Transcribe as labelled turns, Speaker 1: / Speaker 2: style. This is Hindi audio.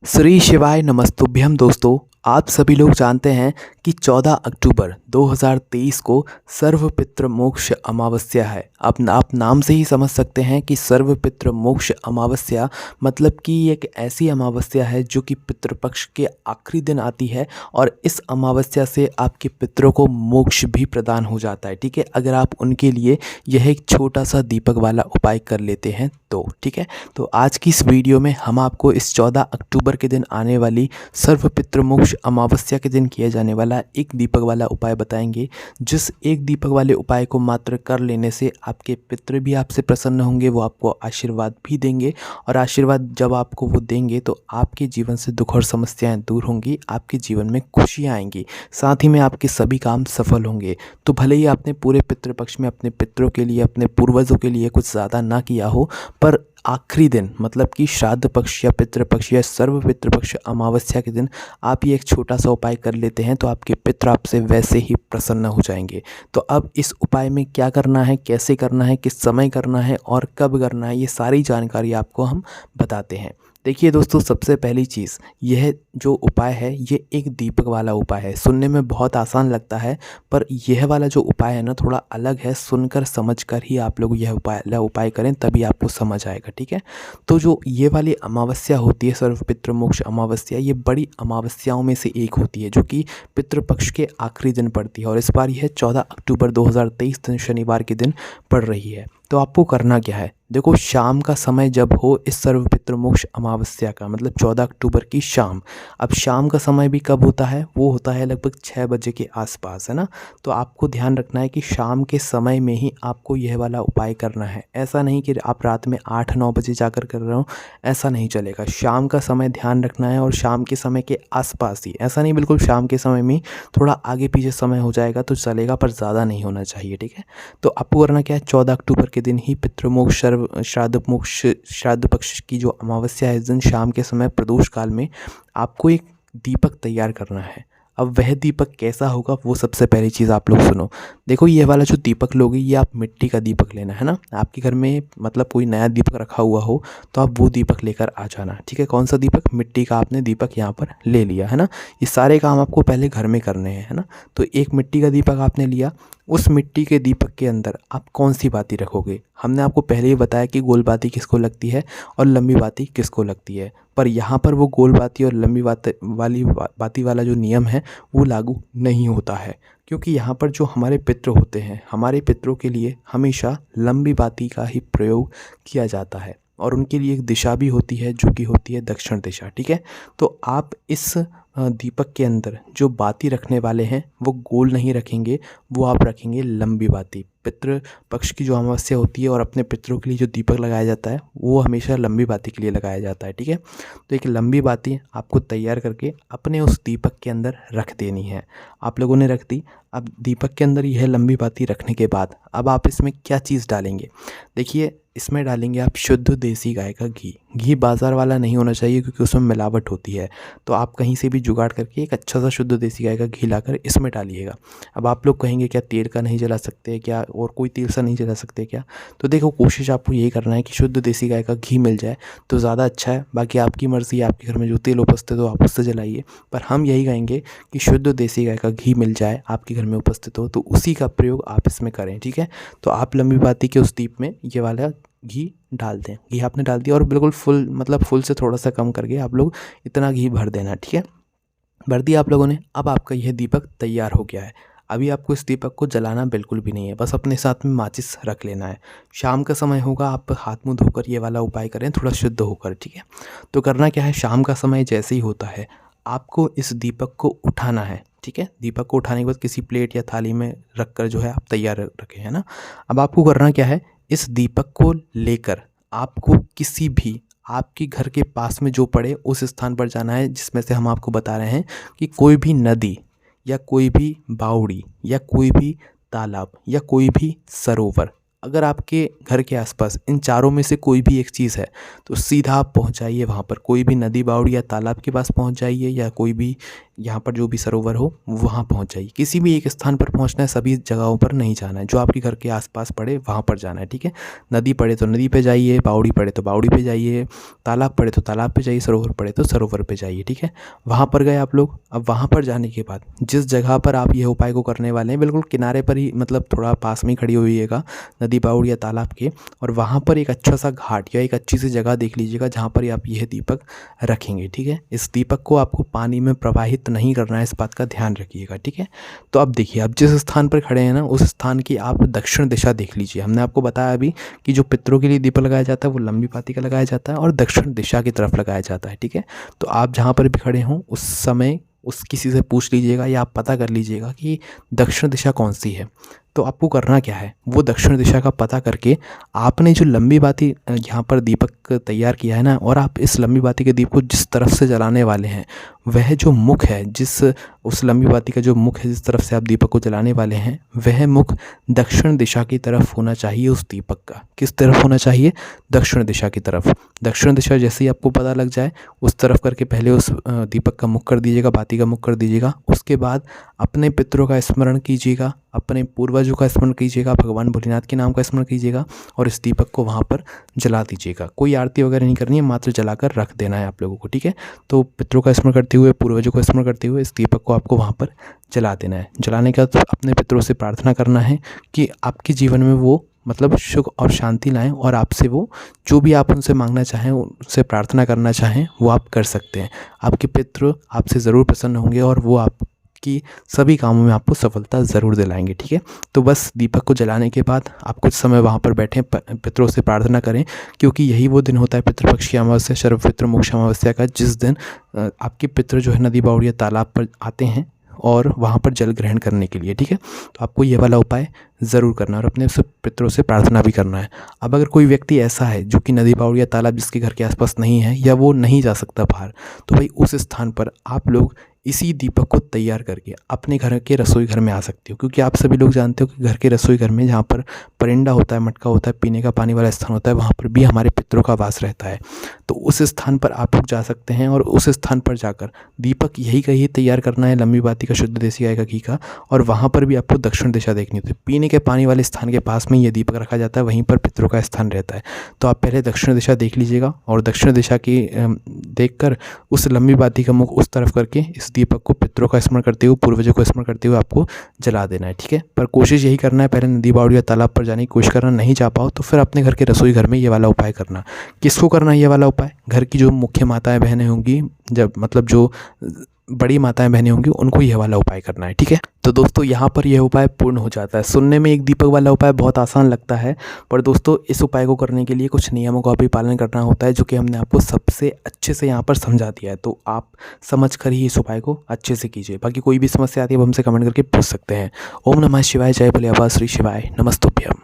Speaker 1: श्री शिवाय नमस्तुभ्यम दोस्तों। आप सभी लोग जानते हैं कि 14 अक्टूबर 2023 को सर्वपितृ मोक्ष अमावस्या है। आप नाम से ही समझ सकते हैं कि सर्वपितृ मोक्ष अमावस्या मतलब कि एक ऐसी अमावस्या है जो कि पितृपक्ष के आखिरी दिन आती है और इस अमावस्या से आपके पितरों को मोक्ष भी प्रदान हो जाता है। ठीक है, अगर आप उनके लिए यह एक छोटा सा दीपक वाला उपाय कर लेते हैं तो ठीक है। तो आज की इस वीडियो में हम आपको इस 14 अक्टूबर के दिन आने वाली सर्वपितृ मोक्ष अमावस्या के दिन किया जाने वाला एक दीपक वाला उपाय बताएंगे, जिस एक दीपक वाले उपाय को मात्र कर लेने से आपके पितृ भी आपसे प्रसन्न होंगे, वो आपको आशीर्वाद भी देंगे और आशीर्वाद जब आपको वो देंगे तो आपके जीवन से दुख और समस्याएं दूर होंगी, आपके जीवन में खुशियाँ आएंगी, साथ ही में आपके सभी काम सफल होंगे। तो भले ही आपने पूरे पितृपक्ष में अपने पितरों के लिए, अपने पूर्वजों के लिए कुछ ज़्यादा ना किया हो, पर आखिरी दिन मतलब कि श्राद्ध पक्ष या पितृपक्ष या सर्व पितृपक्ष अमावस्या के दिन आप ये एक छोटा सा उपाय कर लेते हैं तो आपके पितर आपसे वैसे ही प्रसन्न हो जाएंगे। तो अब इस उपाय में क्या करना है, कैसे करना है, किस समय करना है और कब करना है, ये सारी जानकारी आपको हम बताते हैं। देखिए दोस्तों, सबसे पहली चीज़, यह जो उपाय है ये एक दीपक वाला उपाय है। सुनने में बहुत आसान लगता है पर यह वाला जो उपाय है ना थोड़ा अलग है। सुनकर समझकर ही आप लोग यह उपाय करें, तभी आपको समझ आएगा। ठीक है, तो जो ये वाली अमावस्या होती है सर्वपितृ मोक्ष अमावस्या, ये बड़ी अमावस्याओं में से एक होती है जो कि पितृपक्ष के आखिरी दिन पड़ती है और इस बार यह 14 अक्टूबर 2023 दिन शनिवार के दिन पड़ रही है। तो आपको करना क्या है, देखो, शाम का समय जब हो इस सर्वपितृ मोक्ष अमावस्या का मतलब 14 अक्टूबर की शाम, अब शाम का समय भी कब होता है, वो होता है लगभग 6 बजे के आसपास, है ना। तो आपको ध्यान रखना है कि शाम के समय में ही आपको यह वाला उपाय करना है। ऐसा नहीं कि आप रात में 8-9 बजे जाकर कर रहे हो, ऐसा नहीं चलेगा। शाम का समय ध्यान रखना है और शाम के समय के आसपास ही, ऐसा नहीं बिल्कुल शाम के समय में, थोड़ा आगे पीछे समय हो जाएगा तो चलेगा पर ज़्यादा नहीं होना चाहिए। ठीक है, तो आपको करना क्या है, 14 अक्टूबर के दिन ही पितृमोक्ष श्राद्ध पक्ष की जो अमावस्या है, इस दिन शाम के समय प्रदोष काल में आपको एक दीपक तैयार करना है। अब वह दीपक कैसा होगा वो सबसे पहली चीज़ आप लोग सुनो। देखो, ये वाला जो दीपक लोगे ये आप मिट्टी का दीपक लेना है ना। आपके घर में मतलब कोई नया दीपक रखा हुआ हो तो आप वो दीपक लेकर आ जाना। ठीक है, कौन सा दीपक, मिट्टी का आपने दीपक यहाँ पर ले लिया है ना। ये सारे काम आपको पहले घर में करने हैं, है ना। तो एक मिट्टी का दीपक आपने लिया, उस मिट्टी के दीपक के अंदर आप कौन सी बाती रखोगे। हमने आपको पहले ही बताया कि गोल बाती किसको लगती है और लंबी बाती किसको लगती है, पर यहाँ पर वो गोल बाती और लंबी बाती वाला जो नियम है वो लागू नहीं होता है, क्योंकि यहाँ पर जो हमारे पितृ होते हैं, हमारे पितरों के लिए हमेशा लंबी बाती का ही प्रयोग किया जाता है और उनके लिए एक दिशा भी होती है जो कि होती है दक्षिण दिशा। ठीक है, तो आप इस दीपक के अंदर जो बाती रखने वाले हैं वो गोल नहीं रखेंगे, वो आप रखेंगे लंबी बाती। पितृ पक्ष की जो अमावस्या होती है और अपने पितरों के लिए जो दीपक लगाया जाता है वो हमेशा लंबी बाती के लिए लगाया जाता है। ठीक है, तो एक लंबी बाती आपको तैयार करके अपने उस दीपक के अंदर रख देनी है। आप लोगों ने रख दी। अब दीपक के अंदर यह लंबी बाती रखने के बाद अब आप इसमें क्या चीज़ डालेंगे, देखिए, इसमें डालेंगे आप शुद्ध देसी गाय का घी। घी बाज़ार वाला नहीं होना चाहिए क्योंकि उसमें मिलावट होती है, तो आप कहीं से भी जुगाड़ करके एक अच्छा सा शुद्ध देसी गाय का घी लाकर इसमें डालिएगा। अब आप लोग कहेंगे क्या तेल का नहीं जला सकते क्या, और कोई तेल सा नहीं जला सकते क्या, तो देखो, कोशिश आपको यही करना है कि शुद्ध देसी गाय का घी मिल जाए तो ज़्यादा अच्छा है। बाकी आपकी मर्ज़ी है, आपके घर में जो तेल उपस्थित हो आप उससे जलाइए, पर हम यही कहेंगे कि शुद्ध देसी गाय का घी मिल जाए, आपके घर में उपस्थित हो तो उसी का प्रयोग आप इसमें करें। ठीक है, तो आप लंबी बाती के उस दीप में ये वाला घी डाल दें। घी आपने डाल दिया और बिल्कुल फुल, मतलब फुल से थोड़ा सा कम करके आप लोग इतना घी भर देना। ठीक है, भर दिया आप लोगों ने। अब आपका यह दीपक तैयार हो गया है। अभी आपको इस दीपक को जलाना बिल्कुल भी नहीं है, बस अपने साथ में माचिस रख लेना है। शाम का समय होगा, आप हाथ मुंह धोकर ये वाला उपाय करें थोड़ा शुद्ध होकर। ठीक है, तो करना क्या है, शाम का समय जैसे ही होता है आपको इस दीपक को उठाना है। ठीक है, दीपक को उठाने के बाद किसी प्लेट या थाली में रख कर जो है आप तैयार रखें, है ना। अब आपको करना क्या है, इस दीपक को लेकर आपको किसी भी आपके घर के पास में जो पड़े उस स्थान पर जाना है, जिसमें से हम आपको बता रहे हैं कि कोई भी नदी या कोई भी बावड़ी या कोई भी तालाब या कोई भी सरोवर, अगर आपके घर के आसपास इन चारों में से कोई भी एक चीज़ है तो सीधा आप पहुंच जाइए वहाँ पर। कोई भी नदी बावड़ी या तालाब के पास पहुंच जाइए या कोई भी यहाँ पर जो भी सरोवर हो वहाँ पहुँच जाइए। किसी भी एक स्थान पर पहुँचना है, सभी जगहों पर नहीं जाना है। जो आपके घर के आसपास पड़े वहाँ पर जाना है, ठीक है। नदी पड़े तो नदी पे जाइए, बावड़ी पड़े तो बावड़ी पे जाइए, तालाब पड़े तो तालाब पे जाइए, सरोवर पड़े तो सरोवर पे जाइए, ठीक है। वहाँ पर गए आप लोग। अब वहाँ पर जाने के बाद जिस जगह पर आप यह उपाय को करने वाले हैं, बिल्कुल किनारे पर ही, मतलब थोड़ा पास में ही खड़ी होइएगा नदी, बावड़ी या तालाब के। और वहाँ पर एक अच्छा सा घाट या एक अच्छी सी जगह देख लीजिएगा जहाँ पर आप यह दीपक रखेंगे, ठीक है। इस दीपक को आपको पानी में प्रवाहित नहीं करना है, इस बात का ध्यान रखिएगा, ठीक है। तो अब देखिए, आप जिस स्थान पर खड़े हैं ना, उस स्थान की आप दक्षिण दिशा देख लीजिए। हमने आपको बताया अभी कि जो पितरों के लिए दीपक लगाया जाता है वो लंबी पाती का लगाया जाता है और दक्षिण दिशा की तरफ लगाया जाता है, ठीक है। तो आप जहाँ पर भी खड़े हों उस समय उस किसी से पूछ लीजिएगा या आप पता कर लीजिएगा कि दक्षिण दिशा कौन सी है। तो आपको करना क्या है, वो दक्षिण दिशा का पता करके आपने जो लंबी बाती यहाँ पर दीपक तैयार किया है ना, और आप इस लंबी बाती के दीप को जिस तरफ से जलाने वाले हैं, वह जो मुख है, उस लंबी बाती का जो मुख है जिस तरफ से आप दीपक को जलाने वाले हैं, वह मुख दक्षिण दिशा की तरफ होना चाहिए। उस दीपक का किस तरफ होना चाहिए? दक्षिण दिशा की तरफ। दक्षिण दिशा जैसे ही आपको पता लग जाए, उस तरफ करके पहले उस दीपक का मुख कर दीजिएगा, बाती का मुख कर दीजिएगा। उसके बाद अपने पितरों का स्मरण कीजिएगा, अपने पूर्वजों का स्मरण कीजिएगा, भगवान भोलेनाथ के नाम का स्मरण कीजिएगा और इस दीपक को वहाँ पर जला दीजिएगा। कोई आरती वगैरह नहीं करनी है, मात्र जलाकर रख देना है आप लोगों को, ठीक है। तो पितरों का स्मरण करते हुए, पूर्वजों का स्मरण करते हुए इस दीपक को आपको वहाँ पर जला देना है। जलाने के बाद अपने पितरों से प्रार्थना करना है कि आपके जीवन में वो मतलब सुख और शांति लाएं, और आपसे वो जो भी आप उनसे मांगना चाहें, उनसे प्रार्थना करना चाहें, वो आप कर सकते हैं। आपके पितृ आपसे ज़रूर प्रसन्न होंगे और वो आपकी सभी कामों में आपको सफलता ज़रूर दिलाएंगे, ठीक है। तो बस दीपक को जलाने के बाद आप कुछ समय वहाँ पर बैठें, पितरों से प्रार्थना करें, क्योंकि यही वो दिन होता है पितृपक्ष की अमावस्या, सर्वपितृ मोक्ष अमावस्या का, जिस दिन आपके पितृ जो है नदी, बावड़ी या तालाब पर आते हैं और वहाँ पर जल ग्रहण करने के लिए, ठीक है। तो आपको ये वाला उपाय ज़रूर करना है और अपने सब पितरों से प्रार्थना भी करना है। अब अगर कोई व्यक्ति ऐसा है जो कि नदी, बावड़ी या तालाब जिसके घर के आसपास नहीं है, या वो नहीं जा सकता बाहर, तो भाई उस स्थान पर आप लोग इसी दीपक को तैयार करके अपने घर के रसोई घर में आ सकते हो। क्योंकि आप सभी लोग जानते हो कि घर के रसोई घर में जहाँ पर परिंदा होता है, मटका होता है, पीने का पानी वाला स्थान होता है, वहाँ पर भी हमारे पितरों का वास रहता है। तो उस स्थान पर आप लोग जा सकते हैं और उस स्थान पर जाकर दीपक यही का ही तैयार करना है, लंबी बाती का, शुद्ध देसी गाय का घी का। और वहाँ पर भी आपको दक्षिण दिशा देखनी होती है। पीने के पानी वाले स्थान के पास में ये दीपक रखा जाता है, वहीं पर पितरों का स्थान रहता है। तो आप पहले दक्षिण दिशा देख लीजिएगा और दक्षिण दिशा की देखकर उस लंबी बाती का मुख उस तरफ करके इस दीपक को पितरों का स्मरण करते हुए, पूर्वजों को स्मरण करते हुए आपको जला देना है, ठीक है। पर कोशिश यही करना है, पहले नदी, बावड़ी या तालाब पर जाने की कोशिश करना। नहीं जा पाओ तो फिर अपने घर के रसोई घर में ये वाला उपाय करना। किसको करना है ये वाला उपाय? घर की जो मुख्य माताएं बहनें होंगी, जब मतलब जो बड़ी माताएं बहनें होंगी, उनको यह वाला उपाय करना है, ठीक है। तो दोस्तों यहाँ पर यह उपाय पूर्ण हो जाता है। सुनने में एक दीपक वाला उपाय बहुत आसान लगता है, पर दोस्तों इस उपाय को करने के लिए कुछ नियमों का भी पालन करना होता है, जो कि हमने आपको सबसे अच्छे से यहाँ पर समझा दिया है। तो आप समझ कर ही इस उपाय को अच्छे से कीजिए। बाकी कोई भी समस्या आती है वो हमसे कमेंट करके पूछ सकते हैं। ओम नमः शिवाय, जय भोले बाबा, श्री शिवाय, नमस्तुभ्यम।